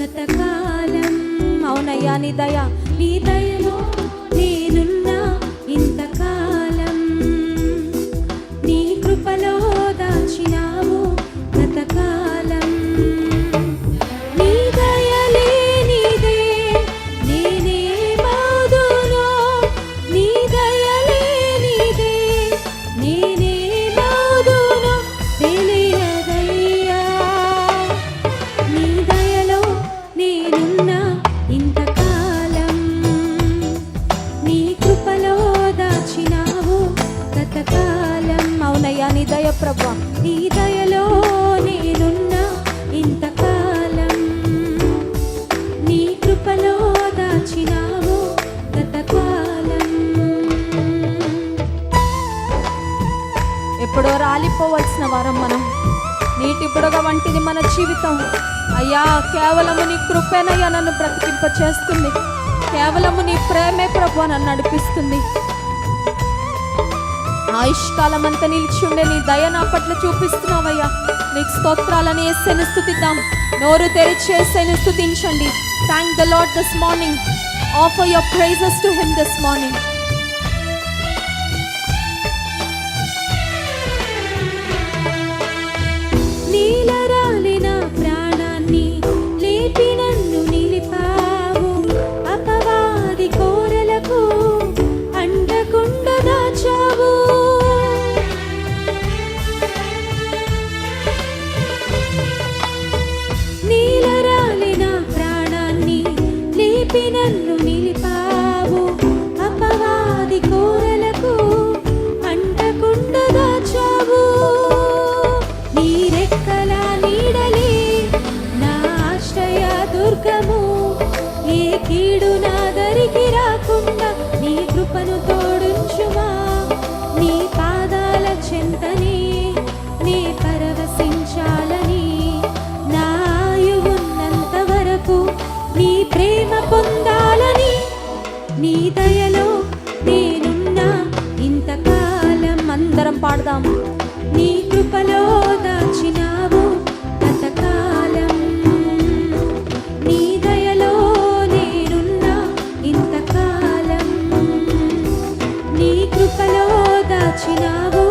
గతకాలం. అవునయ్యా, నీ దయలో నేనున్నా ఇంతకాలం. నీ కృపలో దాచినావు గతకాలం. నీ దయ లేనిదే నేనేమవుదునో, నీ దయ లేనిదే నేనేమవుదునో తెలియదయ్యా. నీ దయలో నేనున్నా ఇంతకాలం. నీ కృపలో దాచినావు గతకాలం. అవునయ్యా, నీ దయ ప్రభా, నీ దయలో నేనున్నా ఇంతకాలం. నీ కృపలో దాచినావు గతకాలం. ఎప్పుడో రాలిపోవలసిన వారం మనం, నీటి బుడగ వంటిది మన జీవితం. అయ్యా, కేవలము నీ కృపేనయ్యా నన్ను బ్రతికింప చేస్తుంది. కేవలము నీ ప్రేమే ప్రభు నన్ను నడిపిస్తుంది. ఆయుష్కాలం అంతా నిలిచి ఉండే నీ దయ నా పట్ల చూపిస్తున్నావయ్యా. నీకు స్తోత్రాలని యేసుని స్తుతిద్దాం. నోరు తెరిచి యేసుని స్తుతించండి. Thank the Lord this morning. Offer your praises to him this morning. నీలరాలిన ప్రాణాన్ని లేపి నన్ను నిలిపావు. అపవాది కోరలకు అండకుండా దాచావు. నీలరాలిన ప్రాణాన్ని లేపి నన్ను నిలిపావు. అపవాది కోరలకు అండకుండా దాచావు. నీ రెక్కల నీడలే నా ఆశ్రయ దుర్గము. ఏ కీడు నా దరికి రాకుండా నీ కృపను తోడుంచుమా. నీ పాదాల చెంతనే నే పరవశించాలని, నా ఆయువున్నంత వరకు నీ ప్రేమ పొందాలని. నీ దయలో నేనున్నా ఇంతకాలం. అందరం పాడదాం. నీ కృపలో దాచినావు గతకాలం. నీ దయలో నేనున్నా ఇంతకాలం. నీ కృపలో దాచినావు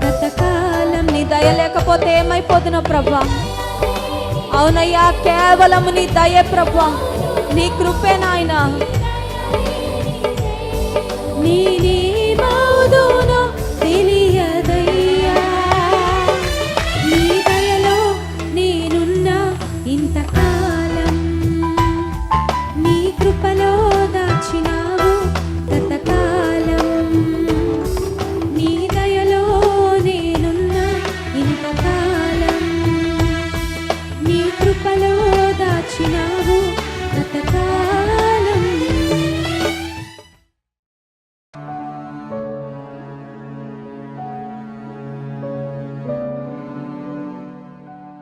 గతకాలం. నీ దయ లేకపోతే ఏమైపోతున్నా ప్రభా? అవునయ్యా, కేవలము నీ దయే ప్రభా, నీ కృపే నాయనా. నేనేమవుదునో తెలియదయ్యా. నీ దయలో నేనున్నా ఇంతకాలం. నీ కృపలో దాచినావు గతకాలం. నీ దయలో నేనున్నా ఇంతకాలం. నీ కృపలో దాచినావు